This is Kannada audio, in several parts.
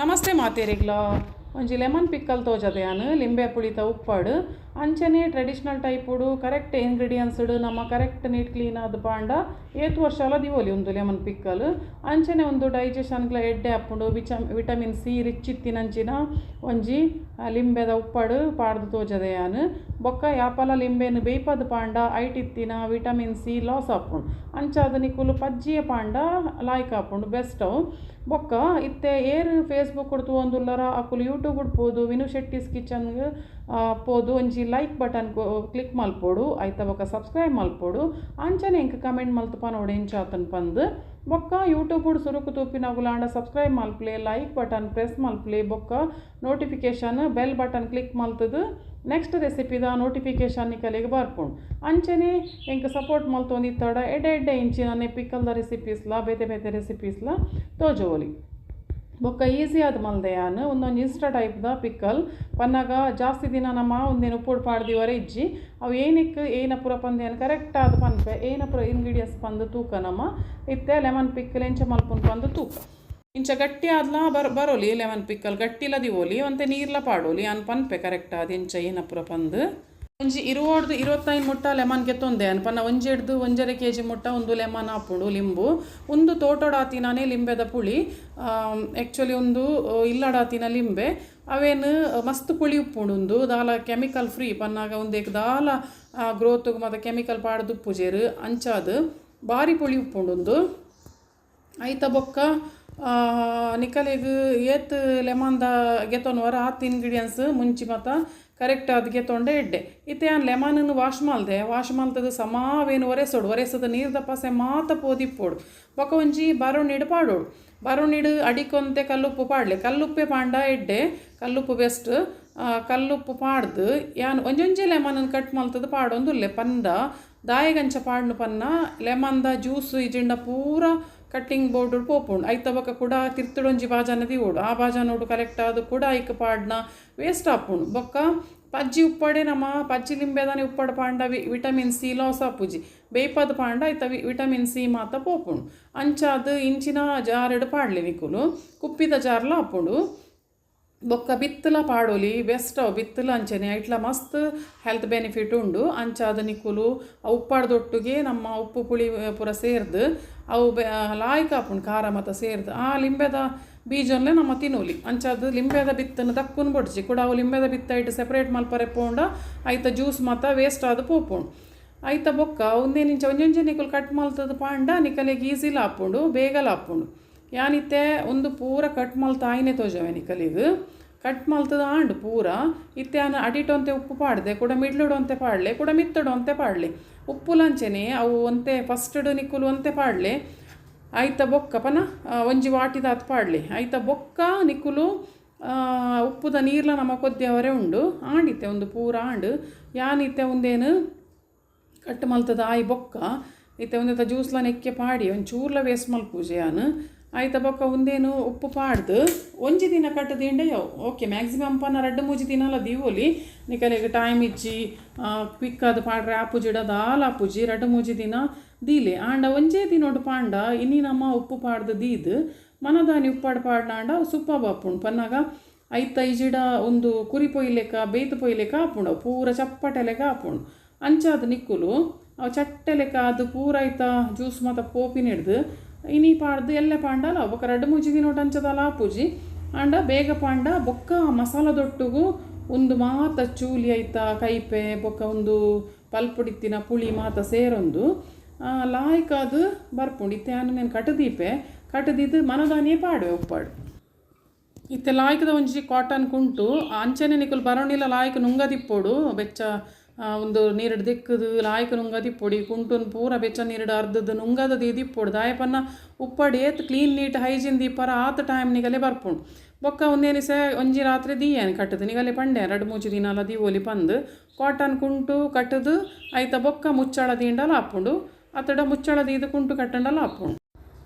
ನಮಸ್ತೆ ಮಾತೇರಿಗ್ಲ ಒಂಜಿ ಲೆಮನ್ ಪಿಕ್ಕಲ್ ತೋಜದೆಯಾನ್ ಲಿಂಬೆ ಪುಳಿತ ಉಪ್ಪಾಡು ಅಂಚನೆ ಟ್ರೆಡಿಷನಲ್ ಟೈಪುಡು ಕರೆಕ್ಟ್ ಇಂಗ್ರೀಡಿಯೆಂಟ್ಸ್ಡು ನಮ್ಮ ಕರೆಕ್ಟ್ ನೀಟ್ ಕ್ಲೀನ್ ಆದ ಪಾಂಡ ಏತು ವರ್ಷಲ ದಿವೊಲಿ ಒಂದು ಲೆಮನ್ ಪಿಕ್ಕಲ್ ಅಂಚನೆ ಒಂದು ಡೈಜೆಷನ್ಗ್ಲ ಎಡ್ಡೆ ಅಪ್ಪುಂಡು ವಿಟಮಿನ್ ಸಿ ರಿಚ್ ಇತ್ತಿನಂಚಿನ ಒಂಜಿ ಲಿಂಬೆದ ಉಪ್ಪಾಡು ಪಾಡ್ದು ತೋಜದೆಯಾನ್ ಬೊಕ್ಕ ಯಾಪಲ ಲಿಂಬೆನ್ ಬೇಯ್ಪದ ಪಾಂಡ ಐಟಿತ್ತಿನ ವಿಟಮಿನ್ ಸಿ ಲಾಸ್ ಆಪುಂಡು ಅಂಚಾದ ನಿಕುಲು ಪಜ್ಜಿಯ ಪಾಂಡ ಲಾಯ್ಕ್ ಆಪುಂಡು ಬೆಸ್ಟ್ ಅವು ಬೊಕ್ಕ ಇತ್ತೆ ಏರು ಫೇಸ್ಬುಕ್ ಕೊಡ್ತು ಒಂದುಲ್ಲರ ಅಕುಲು ಯೂಟ್ಯೂಬ್ ಉಡ್ಪೋದು ವಿನು ಶೆಟ್ಟಿಸ್ ಕಿಚನ್ಗೆ ಪೋದು ಒಂಜಿ ಲೈಕ್ ಬಟನ್ ಕ್ಲಿಕ್ ಮಲ್ಪೋಡು ಐತ ಬೊಕ್ಕ ಸಬ್ಸ್ಕ್ರೈಬ್ ಮಲ್ಪೋಡು ಅಂಚನೆ ಇಂಕ ಕಮೆಂಟ್ ಮಲ್ತಪ ನೋಡಿ ಎಂಚಾತನ್ ಪಂದು ಬೊಕ್ಕ ಯೂಟ್ಯೂಬ್ ಸುರುಕು ತೂಪಿನಗುಲಾಂಡ ಸಬ್ಸ್ಕ್ರೈಬ್ ಮಲ್ಪ್ಲೆ ಲೈಕ್ ಬಟನ್ ಪ್ರೆಸ್ ಮಲ್ಪ್ಲೆ ಬೊಕ್ಕ ನೋಟಿಫಿಕೇಷನ್ ಬೆಲ್ ಬಟನ್ ಕ್ಲಿಕ್ ಮಲ್ತದು ನೆಕ್ಸ್ಟ್ ರೆಸಿಪಿದ ನೋಟಿಫಿಕೇಷನ್ ನಿಕಲಿಗೆ ಬರ್ಪುಂಡು ಅಂಚನೆ ಎಂಕ ಸಪೋರ್ಟ್ ಮಲ್ತೊಂದಿತ್ತಡ ಎಡ್ಡೆ ಇಂಚಿನ ಪಿಕ್ಕಲ್ದ ರೆಸಿಪೀಸ್ಲ ಬೇತೆ ಬೇತೆ ರೆಸಿಪೀಸ್ಲ ತೋಜೋಲಿ ಬೊಕ್ಕ ಈಸಿ ಆದ ಮಲ್ದೆಯಾನ್ ಒಂದೊಂದು ಇನ್ಸ್ಟಾ ಟೈಪ್ದ ಪಿಕ್ಕಲ್ ಪನ್ನಾಗ ಜಾಸ್ತಿ ದಿನ ನಮ್ಮ ಒಂದೇನು ಉಪ್ಪುಡು ಪಾಡ್ದಿವರೆ ಇಜ್ಜಿ ಅವು ಏನಕ್ಕೆ ಏನ ಪುರ ಪಂದೇನು ಕರೆಕ್ಟ್ ಆದ ಪನ್ಪೆ ಏನ ಪುರ ಇಂಗ್ರೀಡಿಯೆಂಟ್ಸ್ ಪಂದು ತೂಕ ನಮ್ಮ ಇತ್ತೆ ಲೆಮನ್ ಪಿಕ್ಕಲ್ ಎಂಚ ಮಲ್ಪುನ್ ಪಂದು ತೂಕ ಇಂಚ ಗಟ್ಟಿ ಆದ್ಲ ಬರೋಲಿ ಲೆಮನ್ ಪಿಕ್ಕಲ್ ಗಟ್ಟಿಲ ದಿವೋಲಿ ಒಂತೆ ನೀರ್ಲ ಪಾಡೋಲಿ ಅನ್ ಪನ್ಪೆ ಕರೆಕ್ಟ್ ಆದ ಇಂಚ ಏನ ಪುರ ಪಂದು ಒಂಜಿ 25 ಮುಟ್ಟ ಲೆಮನ್ ಕೆತ್ತೊಂದೆ ಅನ್ಪನ್ನ ಒಂಜೆಡ್ದು 1.5 kg ಮುಟ್ಟ ಒಂದು ಲೆಮನ್ ಹಾಪುಂಡು ಲಿಂಬು ಒಂದು ತೋಟಡಾತಿನೇ ಲಿಂಬೆದ ಪುಳಿ ಆ್ಯಕ್ಚುಲಿ ಒಂದು ಇಲ್ಲಡಾತಿನ ಲಿಂಬೆ ಅವೇನು ಮಸ್ತ್ ಪುಳಿ ಉಪ್ಪುಂಡು ದಾಲ ಕೆಮಿಕಲ್ ಫ್ರೀ ಪನ್ನಾಗ ಒಂದೇಕ್ ದಾಲ ಗ್ರೋತ್ ಮತ್ತು ಕೆಮಿಕಲ್ ಪಾಡ್ದು ಪೂಜೆರು ಅಂಚಾದು ಭಾರಿ ಪುಳಿ ಉಪ್ಪುಂಡು ಐತ ಬೊಕ್ಕ ನಿಕಲೆಗ್ ಏತ್ ಲೆಮನ್ದ ಗೆತೊನ್ವರ ಆತ್ ಇಂಗ್ರೀಡಿಯೆಂಟ್ಸ್ ಮುಂಚಿ ಮತ್ತು ಕರೆಕ್ಟ್ ಅದಕ್ಕೆ ತೊಂಡೆ ಎಡ್ಡೆ ಇತ್ತೆ ಆ ಲೆಮನನ್ನು ವಾಶ್ ಮಲ್ತದ ಸಮಾವೇನು ಒರೆಸದ ನೀರ್ದ ಪಸೆ ಮಾತ ಪೋದಿಪ್ಪೋಡು ಬೊಕ್ಕ ಒಂಜಿ ಬರೋಣಿಡು ಪಾಡೋಡು ಬರೋಣಿಡು ಅಡಿಕೊಂತೆ ಕಲ್ಲುಪ್ಪು ಪಾಡ್ಲೆ ಕಲ್ಲುಪ್ಪೆ ಪಾಂಡ ಎಡ್ಡೆ ಕಲ್ಲುಪ್ಪು ಬೆಸ್ಟ್ ಕಲ್ಲುಪ್ಪು ಪಾಡ್ದು ಯಾನ್ ಒಂಜೊಂಜೆ ಲೆಮನನ್ನು ಕಟ್ ಮಲ್ತದ ಪಾಡೊಂದುಲ್ಲೆ ಪಂದ ದಾಯಗಂಚ ಪಾಡ್ನು ಪನ್ನ ಲೆಮನ್ದ ಜ್ಯೂಸ್ ಇಜಿಂಡ ಪೂರ ಕಟ್ಟಿಂಗ್ ಬೋರ್ಡ್ ಪೋಪುಂಡು ಐತ ಬೊಕ್ಕ ಕೂಡ ತಿರ್ತುಡೊಂಜಿ ಬಾಜನ ದಿವೋಡು ಆ ಬಾಜನೋಡು ಕರೆಕ್ಟ್ ಆದ ಕೂಡ ಐಕ ಪಾಡ್ನ ವೇಸ್ಟ್ ಆಪುಂಡು ಬೊಕ್ಕ ಪಜ್ಜಿ ಉಪ್ಪಡೆ ನಮ್ಮ ಪಜ್ಜಿ ಲಿಂಬೆದಾನೆ ಉಪ್ಪಡ ಪಾಂಡ ವಿಟಮಿನ್ ಸಿ ಲಾಸ್ ಆಪುಜಿ ಬೇಯ್ಪದ ಪಾಂಡ ಐತ ವಿಟಮಿನ್ ಸಿ ಮಾತ ಪೋಪುಂಡು ಅಂಚಾದ ಇಂಚಿನ ಜಾರೆಡು ಪಾಡ್ಲೆ ನಿಕುಲು ಕುಪ್ಪಿದ ಜಾರ್ಲ ಆಪುಂಡು ಬೊಕ್ಕ ಬಿತ್ತಲ ಪಾಡೋಲಿ ಬೆಸ್ಟ್ ಅವು ಬಿತ್ತಲ ಅಂಚನೆ ಐಟ್ಲ ಮಸ್ತ್ ಹೆಲ್ತ್ ಬೆನಿಫಿಟ್ ಉಂಡು ಅಂಚಾದ ನಿಕುಲು ಉಪ್ಪಾಡ್ದೊಟ್ಟಿಗೆ ನಮ್ಮ ಉಪ್ಪು ಪುಳಿ ಪೂರ ಸೇರ್ದು ಅವು ಲಾಯ್ಕ್ ಆಪುಂಡು ಖಾರ ಮತ್ತು ಸೇರ್ದು ಆ ಲಿಂಬೆದ ಬೀಜನ್ನೇ ನಮ್ಮ ತಿನ್ನೋಲಿ ಅಂಚಾದ ಲಿಂಬೆದ ಬಿತ್ತನ್ನು ತಕ್ಕುನ್ ಬಡ್ಚಿ ಕೂಡ ಅವು ಲಿಂಬೆದ ಬಿತ್ತ ಇಟ್ಟು ಸೆಪ್ರೇಟ್ ಮಲ್ಪರೆ ಪೋಂಡ ಐತ ಜ್ಯೂಸ್ ಮತ್ತು ವೇಸ್ಟ್ ಆದ ಪೋಪುಂಡು ಐತ ಬೊಕ್ಕ ಒಂದೇನಿಂಚ ಒಂಜೊಂಜೆ ನಿಕುಲು ಕಟ್ ಮಲ್ತದ ಪಾಂಡ ನಿಕಲಿಗೆ ಈಸಿಲ ಹಾಪುಂಡು ಬೇಗಲ ಹಾಪುಂಡು ಯಾನಿತ್ತೆ ಒಂದು ಪೂರ ಕಟ್ ಮಲ್ತ ಆಯ್ನೆ ತೋಜವೆ ನಿಕಲಿಗೆ ಕಟ್ ಮಲ್ತದ ಆಂಡು ಪೂರ ಇತ್ತೆ ಆನ ಅಡಿಟೊಂತೆ ಉಪ್ಪು ಪಾಡ್ದೆ ಕೂಡ ಮಿಡ್ಲುಡೊಂತೆ ಪಾಡ್ಲೆ ಕೂಡ ಮಿತ್ತಡೊಂತೆ ಪಾಡ್ಲೆ ಉಪ್ಪು ಲಂಚನೆ ಅವು ಒಂತೆ ಫಸ್ಟಡ್ ನಿಕುಲು ಒಂತೆ ಪಾಡ್ಲೆ ಐತ ಬೊಕ್ಕ ಪನ ಒಂಜಿ ವಾಟಿದ ಹತ್ತು ಪಾಡ್ಲೆ ಐತ ಬೊಕ್ಕ ನಿಕುಲು ಉಪ್ಪುದ ನೀರ್ಲ ನಮ್ಮ ಕೊದ್ದೆಯವರೇ ಉಂಡು ಆಂಡಿತ್ತೆ ಒಂದು ಪೂರ ಆಂಡು ಯಾನಿತ್ತೆ ಒಂದೇನು ಕಟ್ ಮಲ್ತದ ಆಯ್ ಬೊಕ್ಕ ಇತ್ತೆ ಒಂದೇತ ಜ್ಯೂಸ್ಲ ನೆಕ್ಕೆ ಪಾಡಿ ಒಂಚೂರ್ಲ ವೇಸ್ಟ್ ಮಲ್ಪೂಜೆ ಯಾನು ಐತ ಬೊಕ್ಕ ಒಂದೇನು ಉಪ್ಪು ಪಾಡ್ದು ಒಂಜಿ ದಿನ ಕಟ್ಟದಿಂಡೆ ಓಕೆ ಮ್ಯಾಕ್ಸಿಮಮ್ ಪನ್ನ 2-3 ದಿನಲ ದಿವೋಲಿ ನಿಕಲೆಗೆ ಟೈಮ್ ಇಜ್ಜಿ ಕ್ವಿಕ್ಕಾದ ಪಾಡ್ರೆ ಆಪುಜಿಡ ದಾಲ್ ಆಪುಜಿ 2-3 ದಿನ ದೀಲೆ ಆಂಡ ಒಂಜೇ ದಿನೋಡು ಪಾಂಡ ಇನ್ನಿ ನಮ್ಮ ಉಪ್ಪು ಪಾಡ್ದು ದೀದು ಮನದಾನಿ ಉಪ್ಪಾಡು ಪಾಡ್ನಾಂಡ ಸುಪ್ಪ ಬಾಪುಂಡು ಪನ್ನಾಗ ಐತ ಇಜಿಡ ಒಂದು ಕುರಿ ಪೊಯ್ಲೆಕ ಬೇಯ್ತು ಪೊಯ್ಲೆಕ ಆಪುಂಡು ಪೂರ ಚಪ್ಪಟೆ ಲೆಕ್ಕ ಆಪುಂಡು ಅಂಚಾದ ನಿಕ್ಕುಲು ಅವು ಚಟ್ಟೆ ಲೆಕ್ಕ ಅದು ಪೂರ ಐತ ಜ್ಯೂಸ್ ಮತ್ತು ಪೋಪಿನ ಹಿಡ್ದು ಇನಿ ಪಾಡ್ದು ಎಲ್ಲ ಪಾಂಡಲ್ಲ ಬೊಕ್ಕ 2-3 ದಿನ ಅಂಚದಲ್ಲ ಆಪುಜಿ ಆಂಡ ಬೇಗ ಪಾಂಡ ಬೊಕ್ಕ ಮಸಾಲದೊಟ್ಟಿಗೂ ಒಂದು ಮಾತ ಚೂಲಿ ಐತ ಕೈಪೆ ಬೊಕ್ಕ ಒಂದು ಪಲ್ಪುಡಿತ್ತಿನ ಪುಳಿ ಮಾತ ಸೇರೊಂದು ಲಾಯ್ಕಾದು ಬರ್ಪುಂಡು ಇತ್ತೆ ನಾನು ಕಟದಿದ್ದು ಮನದಾನಿಯೇ ಪಾಡುವೆ ಉಪ್ಪಾಡು ಇತ್ತೆ ಲಾಯ್ಕದ ಒಂಜಿ ಕಾಟನ್ ಕುಂಟು ಅಂಚನೆ ನಿಕುಲು ಬರೋಣಿಲ್ಲ ಲಾಯ್ಕ ನುಂಗದಿಪ್ಪೋಡು ಬೆಚ್ಚ ಒಂದು ನೀರಡು ದಿಕ್ಕದು ಲಾಯ್ಕ ನುಂಗದಿಪ್ಪೊಡಿ ಕುಂಟುನ್ ಪೂರ ಬೆಚ್ಚ ನೀರಡು ಅರ್ಧದ್ದು ನುಂಗದ ದಿಪ್ಪೊಡು ದಾಯಪನ್ನ ಉಪ್ಪಡು ಏತ್ ಕ್ಲೀನ್ ನೀಟ್ ಹೈಜೀನ್ ದೀಪರ ಆತ ಟೈಮ್ ನಿಗಲೆ ಬರ್ಪುಂಡು ಬೊಕ್ಕ ಒಂದೇನಿಸೆ ಒಂಜಿ ರಾತ್ರಿ ದೀಯನ್ ಕಟ್ಟದು ನಿಗಲೆ ಪಂಡೆ 2-3 ದಿನ ಅಲ್ಲ ದಿವೋಲಿ ಪಂದು ಕಾಟನ್ ಕುಂಟು ಕಟ್ಟದು ಐತ ಬೊಕ್ಕ ಮುಚ್ಚಳ ದಿಂಡಲ ಹಾಪುಂಡು ಅತಡ ಮುಚ್ಚಳ ದೀದು ಕುಂಟು ಕಟ್ಟಂಡಲ ಹಾಪುಂಡು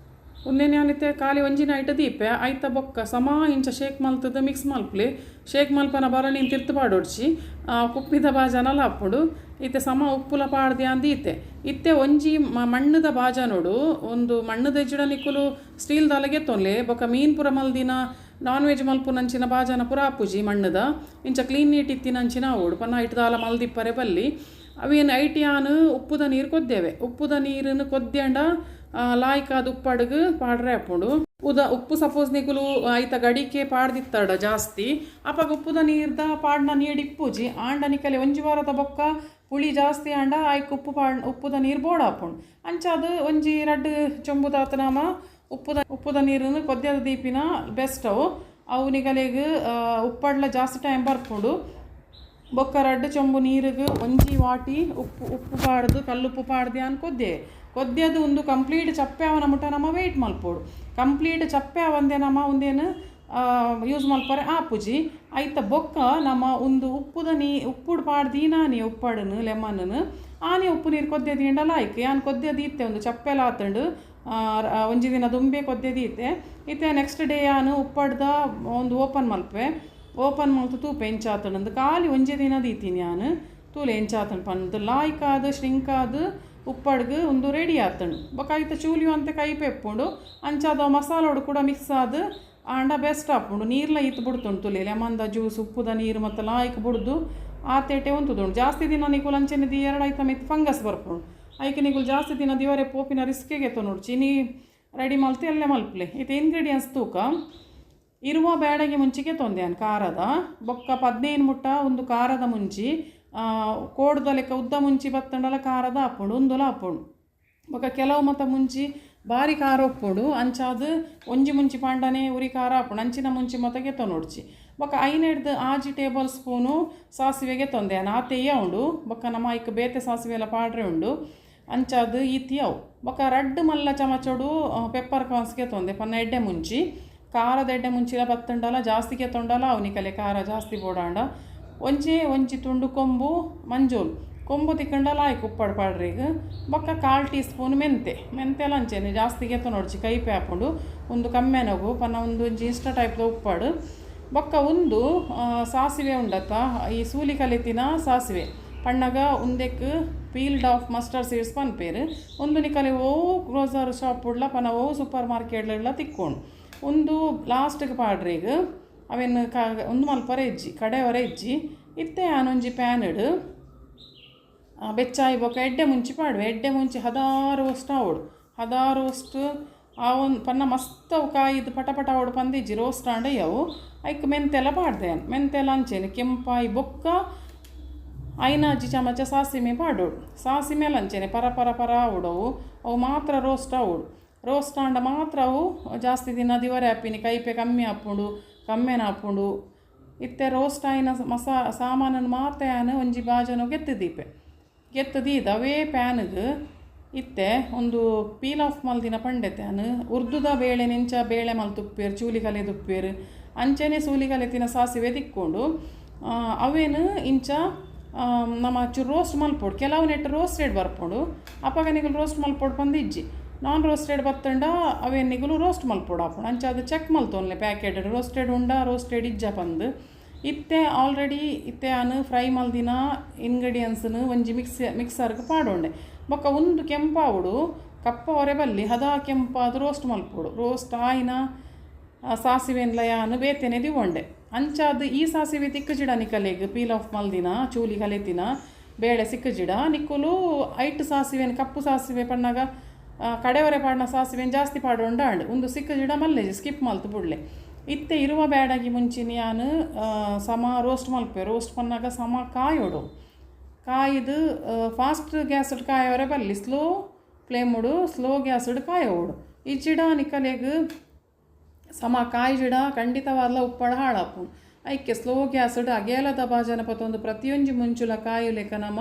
ಒಂದೇನು ಏನಿತ್ತೆ ಖಾಲಿ ಒಂಜಿನ ಐಟ ದೀಪೆ ಐತ ಬೊಕ್ಕ ಸಮ ಇಂಚ ಶೇಕ್ ಮಲ್ತದ ಮಿಕ್ಸ್ ಮಲ್ಪ್ಲೆ ಶೇಕ್ ಮಲ್ಪನ ಬರೋಣಿನ ತಿರ್ತು ಪಾಡೋಡ್ಸಿ ಕುಪ್ಪಿದ ಬಾಜನಲ್ಲ ಹಾಪುಡು ಇತ್ತೆ ಸಮ ಉಪ್ಪುಲ ಪಾಡ್ದೆ ಅಂದೀತೆ ಇತ್ತೆ ಒಂಜಿ ಮಣ್ಣದ ಬಾಜ ನೋಡು ಒಂದು ಮಣ್ಣದ ಎಜ್ಜಿಡ ನಿಕ್ಕುಲು ಸ್ಟೀಲ್ ದಾಲಗೆ ತೊನ್ಲೆ ಬೊಕ್ಕ ಮೀನ್ ಪುರ ಮಲ್ದಿನ ನಾನ್ ವೆಜ್ ಮಲ್ಪುನಂಚಿನ ಬಾಜನ ಪುರ ಆಪುಜಿ ಮಣ್ಣದ ಇಂಚ ಕ್ಲೀನ್ ನೀಟ್ ಇತ್ತಿನಂಚಿನ ಓಡು ಪನ್ನ ಇಟ್ದಾಲ ಮಲ್ದಿಪ್ಪರೆ ಬಲ್ಲಿ ಅವೇನು ಐಟಿಯಾನು ಉಪ್ಪುದ ನೀರು ಕೊದ್ದೇವೆ ಉಪ್ಪುದ ನೀರನ್ನು ಕೊದ್ದ್ಯಂಡ ಲಾಯ್ಕಾದ ಉಪ್ಪಡ್ಗೆ ಪಾಡ್ರೆ ಹಾಕೊಂಡು ಉಪ್ಪು ಸಪೋಸ್ ನಿಗುಲು ಐತ ಗಡಿಕೆ ಪಾಡ್ದಿತ್ತಡ ಜಾಸ್ತಿ ಅಪ್ಪಾಗ ಉಪ್ಪುದ ನೀರ್ದ ಪಾಡ್ನ ನೀಡಿಪ್ಪುಜಿ ಆಂಡನಿಕಲೆ ಒಂಜಿ ವಾರದ ಬೊಕ್ಕ ಪುಳಿ ಜಾಸ್ತಿ ಆಂಡ ಆಯ್ಕೆ ಉಪ್ಪುದ ನೀರು ಬೋಡ ಹಾಕೊಂಡು ಅಂಚಾದು ಒಂಜಿ ರಡ್ಡು ಚೊಂಬುದಾತನಾಮ ಉಪ್ಪುದ ನೀರನ್ನು ಕೊದ್ಯದ ದೀಪಿನ ಬೆಸ್ಟ್ ಅವು ನಿಗಲೆಗೆ ಉಪ್ಪಡ್ಲ ಜಾಸ್ತಿ ಟೈಮ್ ಬರ್ಕೊಂಡು ಬೊಕ್ಕ ರಡ್ಡು ಚೊಂಬು ನೀರಿಗೆ ಒಂಜಿ ವಾಟಿ ಉಪ್ಪು ಪಾಡ್ದು ಕಲ್ಲುಪ್ಪು ಪಾಡ್ದೆ ಅನ್ಕೊದ್ದೆ ಕೊದ್ಯದು ಒಂದು ಕಂಪ್ಲೀಟ್ ಚಪ್ಪೆ ಅವನ ಮುಟ್ಟ ನಮ್ಮ ವೆಯ್ಟ್ ಮಲ್ಪೋಡು ಕಂಪ್ಲೀಟ್ ಚಪ್ಪೆ ಅವಂದೆ ನಮ್ಮ ಒಂದೇನು ಯೂಸ್ ಮಲ್ಪರೆ ಆಪುಜಿ ಐತ ಬೊಕ್ಕ ನಮ್ಮ ಒಂದು ಉಪ್ಪುಡು ಪಾಡ್ದೀನಾನಿ ಉಪ್ಪಡನು ಲೆಮನ್ನು ಆನೆ ಉಪ್ಪು ನೀರು ಕೊದ್ಯದಿಂಡಲ್ಲ ಆಯ್ಕೆ ಯಾನು ಕೊದ್ಯದೀತ್ತೆ ಒಂದು ಚಪ್ಪೆಲ್ಲ ಆತಂಡು ಒಂಜಿ ದಿನ ದುಂಬೆ ಕೊದ್ಯದೀತೆ ಇತ್ತೆ ನೆಕ್ಸ್ಟ್ ಡೇ ಯಾನು ಉಪ್ಪಡ್ದ ಒಂದು ಓಪನ್ ಮಲ್ತು ತೂಪೆ ಎಂಚಾತಂಡು ಖಾಲಿ ಒಂಜಿ ದಿನ ದೀತೀನಿ ನಾನು ತೂಲೆ ಎಂಚಾತಂಡು ಪಂದು ಲಾಯ್ಕಾದು ಶ್ರಿಂಕಾದು ಉಪ್ಪಡ್ಗೆ ಒಂದು ರೆಡಿ ಆತಂಡು ಬೊಕ್ಕ ಚೂಲಿಯು ಅಂತ ಕೈ ಪೆಪ್ಪುಂಡು ಅಂಚಾದ ಮಸಾಲೋಡು ಕೂಡ ಮಿಕ್ಸ್ ಆದು ಆಂಡ ಬೆಸ್ಟ್ ಹಾಕೊಂಡು ನೀರ್ಲ ಇತ್ತು ಬಿಡ್ತುಂಡು ತುಲೆ ಲೆಮನ್ದ ಜ್ಯೂಸ್ ಉಪ್ಪುದ ನೀರು ಮತ್ತು ಲಾಯ್ಕ್ ಬಿಡ್ದು ಆತೇಟೆ ಉಂತುದುಂಡು ಜಾಸ್ತಿ ದಿನ ನಿಗುಲು ಅಂಚೆನದು 2 ಐಟಮ್ ಇತ್ತು ಫಂಗಸ್ ಬರ್ಕೊಂಡು ಐಕೆ ನಿಗುಲು ಜಾಸ್ತಿ ದಿನ ದಿವರೆ ಪೋಪಿನ ರಿಸ್ಕಿಗೆ ನೋಡು ಚಿನಿ ರೆಡಿ ಮಲ್ತು ಎಲ್ಲೇ ಮಲ್ಪಲೆ ಇದು ಇಂಗ್ರೀಡಿಯೆಂಟ್ಸ್ ತೂಕ ಇರುವ ಬೇಡಗೆ ಮುಂಚಿಗೆ ತೊಂದೆನು ಖಾರದ ಬೊಕ್ಕ 15 ಮುಟ್ಟ ಒಂದು ಖಾರದ ಮುಂಚಿ ಕೋಡ್ದ ಲೆಕ್ಕ ಉದ್ದ ಮುಂಚಿ ಬತ್ತಂಡಲ ಖಾರದ ಹಾಕೊಂಡು ಒಂದುಲ ಹಾಕೊಂಡು ಬೊಕ್ಕ ಕೆಲವು ಮತ್ತು ಮುಂಚಿ ಭಾರಿ ಖಾರ ಉಪ್ಪುಂಡು ಅಂಚಾದು ಒಂಜಿ ಮುಂಚಿ ಪಾಂಡನೆ ಉರಿ ಖಾರ ಹಾಕೊಂಡು ಅಂಚಿನ ಮುಂಚಿ ಮೊತ್ತಗೆ ತೊನೊಡ್ಚಿ ಬೊಕ್ಕ 5 ಆಜಿ ಟೇಬಲ್ ಸ್ಪೂನು ಸಾಸಿವೆಗೆ ತೊಂದೆ ಆತೆಯ್ಯ ಉಂಡು ಬೊಕ್ಕ ನಮ್ಮ ಐಕ್ ಬೇತೆ ಸಾಸಿವೆ ಎಲ್ಲ ಪಾಡ್ರೆ ಉಂಡು ಅಂಚಾದು ಈತಿಯವು ಬೊಕ್ಕ ರಡ್ಡು ಮಲ್ಲ ಚಮಚೋಡು ಪೆಪ್ಪರ್ ಕಾರ್ನ್ಸ್ಗೆ ತೊಂದೆ ಪನ್ನ ಎಡ್ಡೆ ಮುಂಚಿ ಖಾರದ ಎಡ್ಡೆ ಮುಂಚಿಲ ಬತ್ತಂಡಲ ಜಾಸ್ತಿಗೆ ತೊಂಡಲ ಅವನಿಕಲೆ ಖಾರ ಜಾಸ್ತಿ ಬೋಡಾಂಡ ಒಂಜಿ ತುಂಡು ಕೊಂಬು ಮಂಜೂಲು ಕೊಂಬು ತಿಕ್ಕಂಡಲ ಆಯ್ಕೆ ಉಪ್ಪಡು ಪಾಡ್ರಿಗೆ ಬೊಕ್ಕ 1/4 ಟೀ ಸ್ಪೂನ್ ಮೆಂತೆ ಲಂಚೇನೆ ಜಾಸ್ತಿಗೆ ತೊನೊಡ್ಚಿ ಕೈಪೆ ಹಾಕೊಂಡು ಒಂದು ಕಮ್ಮೆ ನಗು ಪನ್ನ ಒಂದು ಇಷ್ಟ ಟೈಪ್ದ ಉಪ್ಪಡು ಬೊಕ್ಕ ಒಂದು ಸಾಸಿವೆ ಉಂಡತ್ತ ಈ ಸೂಲಿ ಕಲಿತಿನ ಸಾಸಿವೆ ಪಣ್ಣಗ ಉಂದೆಕ್ ಪೀಲ್ಡ್ ಆಫ್ ಮಸ್ಟರ್ಡ್ ಸೀಡ್ಸ್ ಪನ್ಪೇರು ಒಂದು ನಿಕಲೆ ಓವು ಗ್ರೋಸರ್ ಶಾಪ್ ಉಡ್ಲ ಪನ ಓವು ಸೂಪರ್ ಮಾರ್ಕೆಟ್ಲ ತಿಕ್ಕೊಂಡು ಒಂದು ಲಾಸ್ಟ್ಗೆ ಪಾಡ್ರಿಗೆ ಅವೇನು ಒಂದು ಮಲ್ಪರೆ ಇಜ್ಜಿ ಕಡೆಯವರೆ ಇಜ್ಜಿ ಇತ್ತೆ ಆನೊಂಜಿ ಪ್ಯಾನ್ ಇಡು ಬೆಚ್ಚಾಯಿ ಬೊಕ್ಕ ಎಡ್ಡೆ ಮುಂಚಿ ಪಾಡುವೆ ಎಡ್ಡೆ ಮುಂಚಿ ಹದಾ ರೋಸ್ಟ್ ಆ ಒಂದು ಪನ್ನ ಮಸ್ತ್ ಕಾಯಿದು ಪಟ ಓಡು ಪಂದಿಜ್ಜಿ ರೋಸ್ಟ್ ಆಂಡಯ್ಯವು ಐಕ್ ಮೆಂತೆಲ್ಲ ಪಾಡ್ದೆ ಮೆಂತೆಲ್ಲ ಅಂಚೇನೆ ಕೆಂಪಾಯಿ ಬೊಕ್ಕ 5 ಚಮಚ ಸಾಸಿಮೆ ಪಾಡೋಡು ಸಾಸಿಮೆ ಲಂಚೇನೆ ಪರ ಉಡವು ಅವು ಮಾತ್ರ ರೋಸ್ಟ್ ಆಂಡ ಮಾತ್ರ ಅವು ಜಾಸ್ತಿ ದಿನ ದಿವರೆ ಹಾಪಿನಿ ಕೈಪೆ ಕಮ್ಮೆನ ಹಾಪುಂಡು ಇತ್ತೆ ರೋಸ್ಟ್ ಆಯಿನ ಸಾಮಾನನ್ನು ಮಾತ್ರ ಯಾನು ಒಂಜಿ ಬಾಜನು ಗೆತ್ತದೀದ ಅವೇ ಪ್ಯಾನ್ಗೆ ಇತ್ತೆ ಒಂದು ಪೀಲ್ ಆಫ್ ಮಲ್ದಿನ ಪಂಡೆತೆ ಅನು ಉರ್ದುದ ಬೇಳೆ ನೆಂಚ ಬೇಳೆ ಮಲ್ತುಪ್ಪೇರು ಚೂಲಿ ಕಲೆ ತುಪ್ಪೇರು ಅಂಚೆನೆ ಸೂಲಿ ಕಲೆತಿನ ಸಾಸಿವೆ ತಿಕ್ಕೊಂಡು ಅವೇನು ಇಂಚ ನಮ್ಮ ಚೂರು ರೋಸ್ಟ್ ಮಲ್ಪೋಡು ಕೆಲವು ನೆಟ್ಟು ರೋಸ್ಟೆಡ್ ಬರ್ಪೋಡು ಅಪ್ಪಾಗ ನಿಗಲು ರೋಸ್ಟ್ ಮಲ್ಪೋಡು ಬಂದಿಜ್ಜಿ ನಾನ್ ರೋಸ್ಟೆಡ್ ಬತ್ತಂಡ ಅವೇನು ನಿಗಲು ರೋಸ್ಟ್ ಮಲ್ಪೋಡು ಹಾಕೊಂಡು ಅಂಚ ಅದು ಚೆಕ್ ಮಲ್ತೋನ್ಲೆ ಪ್ಯಾಕೆಟ್ ರೋಸ್ಟೆಡ್ ಉಂಡ ರೋಸ್ಟೆಡ್ ಇಜ್ಜ ಬಂದು ಇತ್ತೆ ಆಲ್ರೆಡಿ ಇತ್ತೆ ಅನು ಫ್ರೈ ಮಲ್ದಿನ ಇಂಗ್ರೀಡಿಯೆಂಟ್ಸ್ನು ಒಂಜಿ ಮಿಕ್ಸರ್ಗೆ ಪಾಡೋಂಡೆ ಬೊಕ್ಕ ಒಂದು ಕೆಂಪಾವುಡು ಕಪ್ಪ ಹೊರೆ ಬಲ್ಲಿ ಹದ ಕೆಂಪಾದ ರೋಸ್ಟ್ ಮಲ್ಪೋಡು ರೋಸ್ಟ್ ಆಯಿನ ಸಾಸಿವೆನ್ಲ ಯಾನು ಬೇತೆನೆ ದಿಗೊಂಡೆ ಅಂಚಾದು ಈ ಸಾಸಿವೆ ತಿಕ್ಕಜಿಡ ನಿಕಲೆಗ್ ಪೀಲ್ ಆಫ್ ಮಲ್ದಿನ ಚೂಲಿ ಕಲೆತಿನ ಬೇಳೆ ಸಿಕ್ಕಜಿಡ ನಿಕ್ಕುಲು 8 ಸಾಸಿವೆನ್ ಕಪ್ಪು ಸಾಸಿವೆ ಪಣ್ಣಾಗ ಕಡೆವರೆ ಪಾಡ್ನ ಸಾಸಿವೆನ್ ಜಾಸ್ತಿ ಪಾಡೋಂಡ ಅಂಡ್ ಒಂದು ಸಿಕ್ಕಜಿಡ ಮಲ್ಲೆಜಿ ಸ್ಕಿಪ್ ಮಲ್ತು ಬಿಡ್ಲೆ ಇತ್ತೆ ಇರುವ ಬೇಡಾಗಿ ಮುಂಚಿನ ಯಾನು ಸಮ ರೋಸ್ಟ್ ಮಲ್ಪೆ ರೋಸ್ಟ್ ಪನ್ನಾಗ ಸಮ ಕಾಯೋಡು ಕಾಯ್ದು ಫಾಸ್ಟ್ ಗ್ಯಾಸ್ ಕಾಯೋರೆ ಬಲ್ಲಿ ಸ್ಲೋ ಫ್ಲೇಮುಡು ಸ್ಲೋ ಗ್ಯಾಸ್ ಕಾಯೋಡು ಈ ಜಿಡ ನಿಕಲೆಗ್ ಸಮ ಕಾಯಿ ಜಿಡ ಖಂಡಿತವಾದ ಉಪ್ಪಡ ಹಾಳಾಪು ಐಕೆ ಸ್ಲೋ ಗ್ಯಾಸ್ ಅಗೇಲದ ಬಾಜನಪತ್ತೊಂದು ಪ್ರತಿಯೊಂದು ಮುಂಚುಲ ಕಾಯಿ ಲೆಕ್ಕ ನಮ್ಮ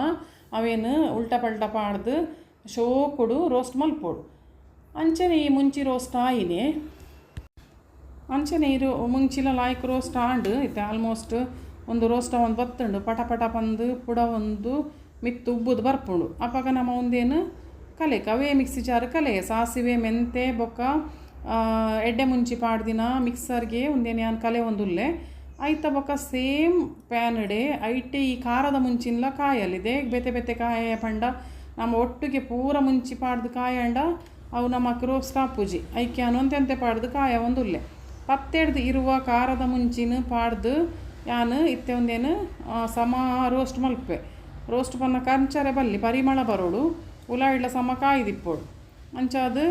ಅವೇನು ಉಲ್ಟಾ ಪಲ್ಟಾ ಪಾಡ್ದು ಶೋಕುಡು ರೋಸ್ಟ್ ಮಲ್ಪೋಡು ಅಂಚನೆ ಈ ಮುಂಚಿ ರೋಸ್ಟ್ ಆಯಿನೆ ಅಂಚನೆ ಇರು ಮುಂಚಿಲ ಲಾಯ್ಕ್ ರೋಸ್ಟ್ ಆಂಡು ಇತ್ತೆ ಆಲ್ಮೋಸ್ಟ್ ಒಂದು ರೋಸ್ಟ್ ಒಂದು ಬತ್ತುಂಡು ಪಟ ಪಂದು ಪುಡ ಒಂದು ಮಿತ್ತು ಉಬ್ಬುದು ಬರ್ಪುಂಡು ಅಪ್ಪಾಗ ನಮ್ಮ ಒಂದೇನು ಕಲೆಕ ಅವೇ ಮಿಕ್ಸಿ ಜಾರು ಕಲೆ ಸಾಸಿವೆ ಮೆಂತೆ ಬೊಕ್ಕ ಎಡ್ಡೆ ಮುಂಚಿ ಪಾಡ್ದಿನ ಮಿಕ್ಸರ್ಗೆ ಒಂದೇನು ಯಾನು ಕಲೆ ಒಂದುಲ್ಲೆ ಐತ ಬೊಕ್ಕ ಸೇಮ್ ಪ್ಯಾನ್ಡೆ ಐಟೆ ಈ ಖಾರದ ಮುಂಚಿನ ಕಾಯಲ್ಲಿದೆ ಬೆತೆ ಕಾಯ ಪಂಡ ನಮ್ಮ ಒಟ್ಟಿಗೆ ಪೂರ ಮುಂಚಿ ಪಾಡ್ದು ಕಾಯಂಡ ಅವು ನಮ್ಮ ರೋಸ್ಟ್ ಆಪುಜಿ ಐಕೆ ಅನ್ನೊಂತೆಂತೆ ಪಾಡ್ದು ಕಾಯ ಒಂದುಲ್ಲೆ ಪತ್ತೆಡ್ದು ಇರುವ ಖಾರದ ಮುಂಚಿನ ಪಾಡ್ದು ಯಾನು ಇತ್ತೆ ಒಂದೇನು ಸಮ ರೋಸ್ಟ್ ಮಲ್ಪೆ. ರೋಸ್ಟ್ ಪನ್ನ ಕಂಚರೆ ಬಲ್ಲಿ ಪರಿಮಳ ಬರೋಡು ಉಲಾಯಿಡ್ಲ ಸಮ ಕಾಯ್ದಿಪ್ಪೋಡು ಅಂಚಾದು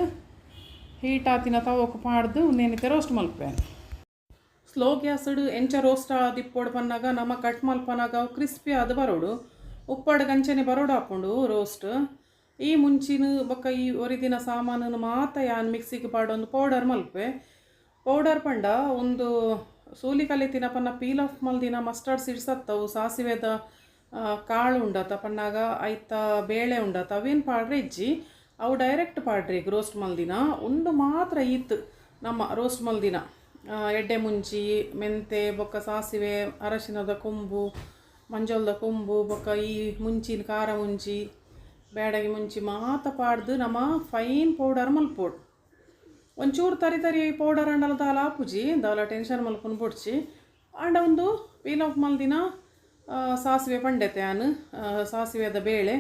ಹೀಟ್ ಆತಿನ ತವೋಕು ಪಾಡ್ದು ಒಂದೇನಿತ್ತೆ ರೋಸ್ಟ್ ಮಲ್ಪೆ. ಸ್ಲೋ ಗ್ಯಾಸ್ಡ್ ಎಂಚ ರೋಸ್ಟ್ ಆದಿಪ್ಪೋಡು ಪನ್ನಾಗ ನಮ್ಮ ಕಟ್ ಮಲ್ಪನಾಗ ಕ್ರಿಸ್ಪಿ ಆದ ಬರೋಡು ಉಪ್ಪಾಡು ಗಂಚನೆ ಬರೋಡು ಹಾಕೊಂಡು ರೋಸ್ಟ್. ಈ ಮುಂಚಿನ ಬೊಕ್ಕ ಈ ಒರಿದಿನ ಸಾಮಾನು ಮಾತ ಯಾನ್ ಮಿಕ್ಸಿಗೆ ಪಾಡೊಂದು ಪೌಡರ್ ಮಲ್ಪೆ. ಪೌಡರ್ ಪಂಡ ಒಂದು ಸೂಲಿ ಕಲಿತಿನ ಪನ್ನ ಪೀಲ್ ಆಫ್ ಮಲ್ದಿನ ಮಸ್ಟರ್ಡ್ ಸೀಡ್ಸ್ ಹತ್ತವು, ಸಾಸಿವೆದ ಕಾಳು ಉಂಡತ ಪನ್ನಾಗ ಐತ ಬೇಳೆ ಉಂಡತ ಅವೇನು ಪಾಡ್ರೆ ಇಜ್ಜಿ ಅವು ಡೈರೆಕ್ಟ್ ಪಾಡ್ರಿ ರೋಸ್ಟ್ ಮಲ್ದಿನ. ಒಂದು ಮಾತ್ರ ಈತ್ ನಮ್ಮ ರೋಸ್ಟ್ ಮಲ್ದಿನ ಎಡ್ಡೆ ಮುಂಚಿ ಮೆಂತೆ ಬೊಕ್ಕ ಸಾಸಿವೆ ಅರಶಿನದ ಕೊಂಬು ಮಂಜolದ ಕೊಂಬು ಬೊಕ್ಕ ಈ ಮುಂಚಿನ ಖಾರ ಮುಂಚಿ ಬೇಡಗೆ ಮುಂಚಿ ಮಾತ ಪಾಡ್ದು ನಮ್ಮ ಫೈನ್ ಪೌಡರ್ ಮಲ್ಪೋಡು. ಒಂಚೂರು ತರಿ ಪೌಡರ್ ಅಂಡಲ ದಾಲ ಆಪುಜಿ ದಾಲ ಟೆನ್ಷನ್ ಮಲ್ಪುನ ಬೊಡ್ಚಿ ಅಂಡ ಒಂದು ಪೀಲ್ ಆಫ್ ಮಲ್ದಿನ ಸಾಸಿವೆ ಪಂಡೆತೆ ನಾನು ಸಾಸಿವೆದ ಬೇಳೆ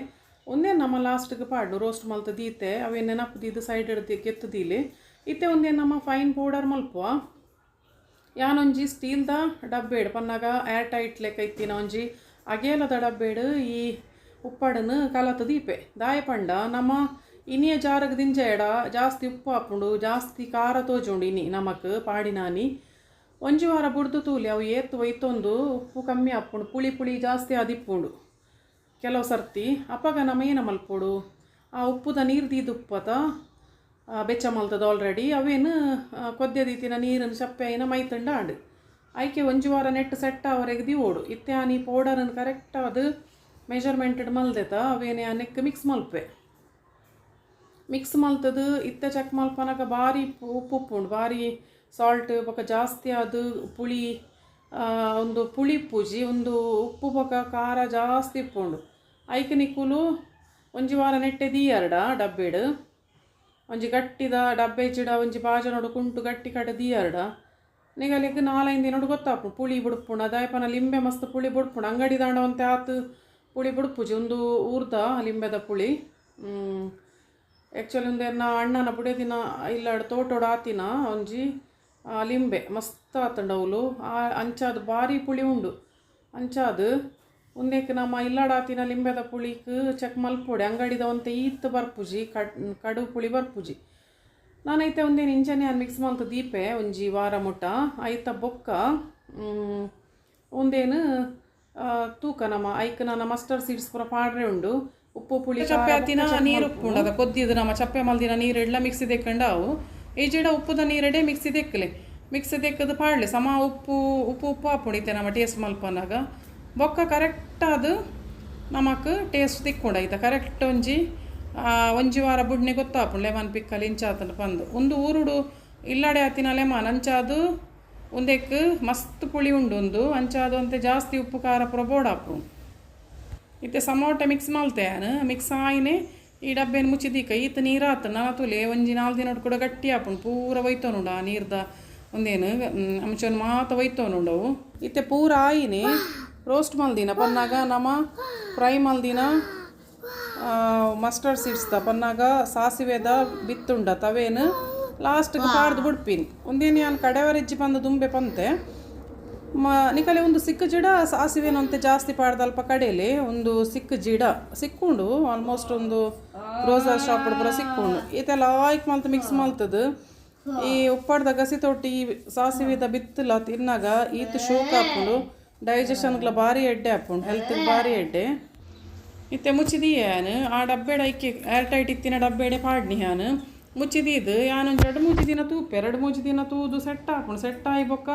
ಒಂದೇನು ನಮ್ಮ ಲಾಸ್ಟ್ಗೆ ಪಾಡು ರೋಸ್ಟ್ ಮಲ್ತು ದೀತೆ ಅವೇನು ನೆನಪುದಿದ್ದು ಸೈಡ್ ಹಿಡ್ದು ಗೆತ್ತದೀಲಿ ಇತ್ತೆ ಒಂದೇನು ನಮ್ಮ ಫೈನ್ ಪೌಡರ್ ಮಲ್ಪುವ. ಯಾನೊಂಜಿ ಸ್ಟೀಲ್ದ ಡಬ್ಬೇಡು ಪನ್ನಾಗ ಏರ್ ಟೈಟ್ ಲೆಕ್ಕ ಇತ್ತಿನ ಒಂಜಿ ಅಗೇಲದ ಡಬ್ಬೇಡು ಈ ಉಪ್ಪಾಡನ್ನು ಕಲತ ದೀಪೆ ದಾಯ ಪಂಡ ನಮ್ಮ ಇನಿಯ ಜಾರಗ ದಿಂಜೇಡ ಜಾಸ್ತಿ ಉಪ್ಪು ಹಾಕೊಂಡು ಜಾಸ್ತಿ ಖಾರ ತೋಜುಂಡು ಇನಿ ನಮಕ್ ಪಾಡಿನಾನಿ ಒಂಜಿ ವಾರ ಬುಡ್ದು ತೂಲಿ ಅವು ಏತ್ತು ಒಯ್ತೊಂದು ಉಪ್ಪು ಕಮ್ಮಿ ಹಾಕ್ಕೊಂಡು ಪುಳಿ ಜಾಸ್ತಿ ಆದಿಪ್ಪುಂಡು ಕೆಲವು ಸರ್ತಿ ಅಪ್ಪಾಗ ನಮ್ಮ ಏನ ಮಲ್ಪೋಡು ಆ ಉಪ್ಪುದ ನೀರು ದೀದು ಉಪ್ಪತ ಬೆಚ್ಚ ಮಲ್ತದ ಆಲ್ರೆಡಿ ಅವೇನು ಕೊದ್ದೆದೀತಿನ ನೀರನ್ನು ಚಪ್ಪೆ ಐನ ಮೈತಂಡ ಆಂಡು ಆಯ್ಕೆ ಒಂಜಿ ವಾರ ನೆಟ್ಟು ಸೆಟ್ ಅವರೆಗೆ ದಿವೋಡು ಇತ್ತೆ ಆನಿ ಪೌಡರನ್ನು ಕರೆಕ್ಟ್ ಅದು ಮೆಜರ್ಮೆಂಟೆಡ್ ಮಲ್ದೆತ ಅವೇನೇ ನೆಕ್ ಮಿಕ್ಸ್ ಮಲ್ಪೆ. ಮಿಕ್ಸ್ ಮಲ್ತದು ಇತ್ತೆ ಚೆಕ್ ಮಲ್ಪನಾಗ ಭಾರಿ ಉಪ್ಪು ಉಂಡು ಭಾರಿ ಸಾಲ್ಟ್ ಬೊಕ್ಕ ಜಾಸ್ತಿ ಅದು ಪುಳಿ ಒಂದು ಪುಳಿ ಪೂಜಿ ಒಂದು ಉಪ್ಪು ಬೊಕ್ಕ ಖಾರ ಜಾಸ್ತಿ ಉಪ್ಪುಂಡು ಐಕೆ ನಿಕ್ಕುಲು ಒಂಜಿ ವಾರ ನೆಟ್ಟೆ ದೀಯರ್ಡ ಡಬ್ಬೇಡು ಒಂಜಿ ಗಟ್ಟಿದ ಡಬ್ಬೆ ಚಿಡ ಒಂಜಿ ಬಾಜ ನೋಡು ಕುಂಟು ಗಟ್ಟಿ ಕಡೆ ದೀಯರ್ಡ ನಿಗಲಿಗೆ 4-5 ದಿನ ಗೊತ್ತಾಪು ಪುಳಿ ಬುಡ್ಪುಂಡು ಅದಾಯಪನ ಲಿಂಬೆ ಮಸ್ತ್ ಪುಳಿ ಬುಡ್ಪುಂಡು ಅಂಗಡಿ ದಾಂಡವಂತೆ ಆತು ಪುಳಿ ಬುಡ್ಪುಜಿ ಒಂದು ಊರ್ದ ಲಿಂಬೆದ ಪುಳಿ. ಆ್ಯಕ್ಚುಲಿ ಒಂದೇನು ಅಣ್ಣನ ಬುಡದಿನ ಇಲ್ಲಾಡ ತೋಟೋಡು ಆತಿನ ಒಂಜಿ ಲಿಂಬೆ ಮಸ್ತ್ ಆತಂಡವಲು ಅಂಚಾದು ಭಾರಿ ಪುಳಿ ಉಂಡು ಅಂಚಾದು ಒಂದೇಕ ನಮ್ಮ ಇಲ್ಲಾಡಾತಿನ ಲಿಂಬೆದ ಪುಳಿಕ್ ಚೆಕ್ ಮಲ್ಪೊಡೆ ಅಂಗಡಿದ ಒಂತೆ ಈತ್ ಬರ್ಪುಜಿ ಕಡು ಪುಳಿ ಬರ್ಪುಜಿ. ನಾನೈತೆ ಒಂದೇನು ಇಂಚನೆ ಮಿಕ್ಸ್ ಮಲ್ತ ದೀಪೆ ಒಂಜಿ ವಾರ ಮುಟ್ಟ ಐತ ಬೊಕ್ಕ ಒಂದೇನು ತೂಕ ನಮ್ಮ ಐಕ್ ನನ್ನ ಮಸ್ಟರ್ಡ್ ಸೀಡ್ಸ್ ಪೂರ ಪಾಡ್ರೆ ಉಂಡು ಉಪ್ಪು ಪುಳಿ ಚಪ್ಪೆ ಆತಿನ ನೀರು ಉಪ್ಪು ಉಂಡು ಅದ ಕೊದ್ದಿದ್ದು ನಮ್ಮ ಚಪ್ಪೆ ಮಲ್ದಿನ ನೀರು ಎಡ್ಲ ಮಿಕ್ಸಿ ತೆಕ್ಕೊಂಡು ಅವು ಈ ಜಿಡ ಉಪ್ಪುದ ನೀರೆಡೆ ಮಿಕ್ಸಿ ತೆಕ್ಕಲೆ ಮಿಕ್ಸಿ ತೆಕ್ಕದು ಪಾಡ್ಲೆ ಸಮ ಉಪ್ಪು ಹಾಪುಣಿತೆ ನಮ್ಮ ಟೇಸ್ಟ್ ಮಲ್ಪನಾಗ ಬೊಕ್ಕ ಕರೆಕ್ಟ್ ಅದು ನಮಕ್ ಟೇಸ್ಟ್ ತಿಕ್ಕೊಂಡೈತ ಕರೆಕ್ಟ್ ಒಂಜಿ ವಾರ ಬುಡ್ನೆ ಗೊತ್ತಾಪು ಲೆಮನ್ ಪಿಕ್ಕಲ್ಲಿ ಇಂಚಾತನ ಬಂದು ಒಂದು ಊರುಡು ಇಲ್ಲಾಡೆ ಆತಿನ ಲೆಮನ್ ಅಂಚಾದು ಒಂದಕ್ಕೆ ಮಸ್ತ್ ಪುಳಿ ಉಂಡು ಒಂದು ಅಂಚಾದು ಅಂತೆ ಜಾಸ್ತಿ ಉಪ್ಪು ಖಾರ ಪುರ ಬೋಡಾಪು ಇತ್ತೆ ಸಮೋಟೆ ಮಿಕ್ಸ್ ಮಲ್ತೆಯಾನು ಮಿಕ್ಸ್ ಆಯ್ನೆ ಈ ಡಬ್ಬೆನ ಮುಚ್ಚಿದೀಕ ಈತ ನೀರಾತ ನಾ ತುಲೆ ಒಂಜಿ 4 ದಿನ ಕೂಡ ಗಟ್ಟಿ ಆಪುಂಡು ಪೂರ ಒಯ್ತೋನುಂಡು ಆ ನೀರ್ದ ಒಂದೇನು ಅಂಚೊಂದು ಮಾತ ಒಯ್ತೋನುಂಡವು ಇತ್ತೆ ಪೂರ ಆಯಿನಿ ರೋಸ್ಟ್ ಮಲ್ದಿನ ಪನ್ನಾಗ ನಮ್ಮ ಫ್ರೈ ಮಲ್ದಿನ ಮಸ್ಟರ್ಡ್ ಸೀಡ್ಸ್ದ ಪನ್ನಾಗ ಸಾಸಿವೆದ ಬಿತ್ತುಂಡ ತವೇನು ಲಾಸ್ಟ್ಗೆ ಪಾಡ್ದು ಬಿಡ್ಪಿನಿ ಒಂದೇನು ಯಾನು ಕಡೆವರೆಜ್ಜಿ ಬಂದು ದುಂಬೆ ಪಂತೆ ನಿಕಲೆ ಒಂದು ಸಿಕ್ಕ ಜಿಡ ಸಾಸಿವೆನಂತೆ ಜಾಸ್ತಿ ಪಾಡ್ದಲ್ಪ ಕಡೆಯಲ್ಲಿ ಒಂದು ಸಿಕ್ಕ ಜಿಡ ಸಿಕ್ಕೊಂಡು ಆಲ್ಮೋಸ್ಟ್ ಒಂದು ರೋಸಾ ಶಾಪ್ ಪೂರ ಸಿಕ್ಕೊಂಡು ಈತೆಲ್ಲ ಆಯ್ಕೆ ಮಲ್ತು ಮಿಕ್ಸ್ ಮಲ್ತದು ಈ ಉಪ್ಪಾಡ್ದ ಗಸಿ ತೊಟ್ಟಿ ಸಾಸಿವೆದ ಬಿತ್ತಲ ತಿನ್ನಾಗ ಈತು ಶೋಕ್ ಹಾಕೊಂಡು ಡೈಜೆಷನ್ಗಳ ಭಾರಿ ಎಡ್ಡೆ ಹಾಕೊಂಡು ಹೆಲ್ತ್ಗೆ ಭಾರಿ ಎಡ್ಡೆ ಇತ್ತೆ ಮುಚ್ಚಿದೀಯಾನು ಆ ಡಬ್ಬೆಡ ಐಕೆ ಏರ್ ಟೈಟ್ ಇತ್ತಿನ ಡಬ್ಬೆಡೆ ಪಾಡ್ನಿ ಯಾನು ಮುಚ್ಚಿದೀದು ಯಾನೊಂದು 2-3 ದಿನ ತೂಪೆ 2-3 ದಿನ ತೂದು ಸೆಟ್ ಹಾಕೊಂಡು ಸೆಟ್ ಆಗಿ ಬೊಕ್ಕ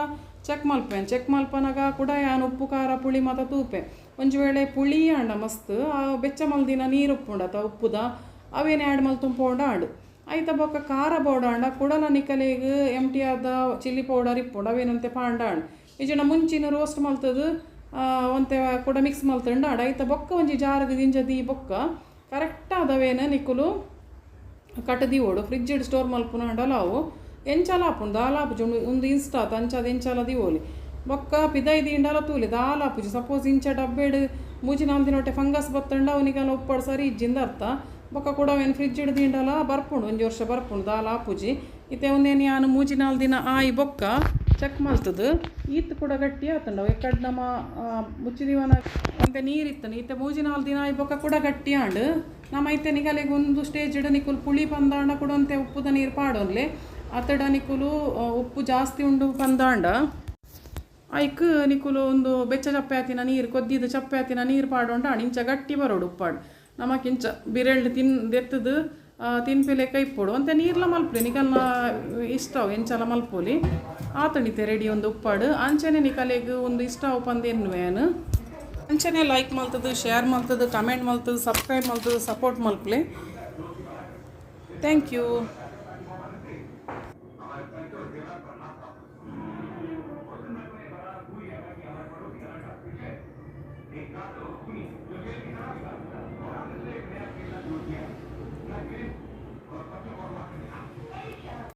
ಚೆಕ್ ಮಲ್ಪನಾಗ ಕೂಡ ಯಾನು ಉಪ್ಪು ಖಾರ ಪುಳಿ ಮಾತ ತೂಪೆ ಒಂಜಿ ವೇಳೆ ಪುಳಿ ಆಂಡ ಮಸ್ತ್ ಆ ಬೆಚ್ಚ ಮಲ್ದಿನ ನೀರು ಉಪ್ಪುಂಡತ ಉಪ್ಪುದ ಅವೇನು ಆ್ಯಡ್ ಮಲ್ ತುಂಬೋಂಡ ಆಡು ಆಯ್ತ ಬೊಕ್ಕ ಖಾರ ಬೋಡಾಂಡ ಕುಡಲ ನಿಕಲೆಗೆ ಎಂಟಿ ಆದ ಚಿಲ್ಲಿ ಪೌಡರ್ ಇಪ್ಪುಂಡು ಅವೇನಂತೆ ಪಾಂಡ ಆಂಡು ಈಜಿನ ಮುಂಚಿನ ರೋಸ್ಟ್ ಮಲ್ತದು ಒಂತೆ ಕೂಡ ಮಿಕ್ಸ್ ಮಲ್ತಂಡು ಆಡ ಐತ ಬೊಕ್ಕ ಒಂಜಿ ಜಾರಗ ದಿಂಜದಿ ಬೊಕ್ಕ ಕರೆಕ್ಟ್ ಆದವೇನು ನಿಕ್ಕುಲು ಕಟ್ಟದಿ ಓಡು ಫ್ರಿಜ್ ಸ್ಟೋರ್ ಮಲ್ಪುನಾಂಡಲ್ಲ ಅವು ಎಂಚಾಲ ಹಾಪುಂಡು ದಾಲ ಹಾಪುಜಿ ಒಂದು ಇನ್ಸ್ಟಾತ್ ಅಂಚಾದ ಎಂಚಾಲ ದಿವೋಲಿ ಬೊಕ್ಕ ಪಿದೈದಿ ಇಂಡಲ ತೂಲಿ ದಾಲ ಹಾಪುಜಿ ಸಪೋಸ್ ಇಂಚ ಡಬ್ಬೇಡು 3-4 ದಿನೊಟ್ಟೆ ಫಂಗಸ್ ಬತ್ತಂಡ ಅವನಿಗೆಲ್ಲ ಉಪ್ಪಾಡು ಸರಿ ಇಜ್ಜಿಂದ ಅರ್ಥ ಬೊಕ್ಕ ಕೂಡ ಅವೇನು ಫ್ರಿಜ್ ಹಿಡ್ದು ಇಂಡಲ ಬರ್ಪುಂಡು 1 ವರ್ಷ ಬರ್ಪುಂಡು ದಾಲ ಹಾಪುಜಿ ಇತ್ತೆ ಒಂದೇನು ಯಾನು ಮೂಜಿನಾಲ್ ದಿನ ಆಯಿ ಬೊಕ್ಕ ಚೆಕ್ ಮಲ್ತದು ಈತ್ ಕೂಡ ಗಟ್ಟಿ ಆತಂಡ ಎಕ್ಕಡ್ ನಮ್ಮ ಮುಚ್ಚಿದೀವನ ಅಂತೆ ನೀರಿತ್ತನು ಇತ್ತೆ ಮೂಜಿನಾಲ್ ದಿನ ಆಯಿ ಬೊಕ್ಕ ಕೂಡ ಗಟ್ಟಿ ಆಂಡು ನಮ್ಮ ಐತೆ ನಿಗಲೆಗೆ ಒಂದು ಸ್ಟೇಜ್ ಇಡ ನಿಕುಲು ಪುಳಿ ಪಂದಾಂಡ ಕೂಡ ಅಂತೆ ಉಪ್ಪುದ ನೀರು ಪಾಡೋನ್ಲೆ ಅತಡ ನಿಕುಲು ಉಪ್ಪು ಜಾಸ್ತಿ ಉಂಡು ಪಂದಾಂಡ ಐಕ್ ನಿಕುಲು ಒಂದು ಬೆಚ್ಚ ಚಪ್ಪೆ ಆತಿನ ನೀರು ಕೊದ್ದಿದ್ದು ಚಪ್ಪೆ ಆತಿನ ನೀರು ಪಾಡೋಂಡ ಇಂಚ ಗಟ್ಟಿ ಬರೋಡು ಉಪ್ಪಾಡು ನಮಕಿಂಚ ಬಿರೆಳ್ಳು ಎತ್ತದು ತಿನ್ಪಿಲೆ ಕೈ ಪೋಡು ಅಂತ ನೀರ್ಲ ಮಲ್ಪುಲಿ ನಿಕಲ್ನ ಇಷ್ಟವು ಎಂಚಲ ಮಲ್ಪೋಲಿ ಆತಣಿತೆ ರೆಡಿ ಒಂದು ಉಪ್ಪಾಡು ಅಂಚನೆ ನಿಕಲೆಗೆ ಒಂದು ಇಷ್ಟ ಪಂದೇನು ಅಂಚನೆ ಲೈಕ್ ಮಲ್ತದು ಶೇರ್ ಮಲ್ತದು ಕಮೆಂಟ್ ಮಲ್ತದು ಸಬ್ಸ್ಕ್ರೈಬ್ ಮಲ್ತದು ಸಪೋರ್ಟ್ ಮಲ್ಪಲೆ ಥ್ಯಾಂಕ್ ಯು.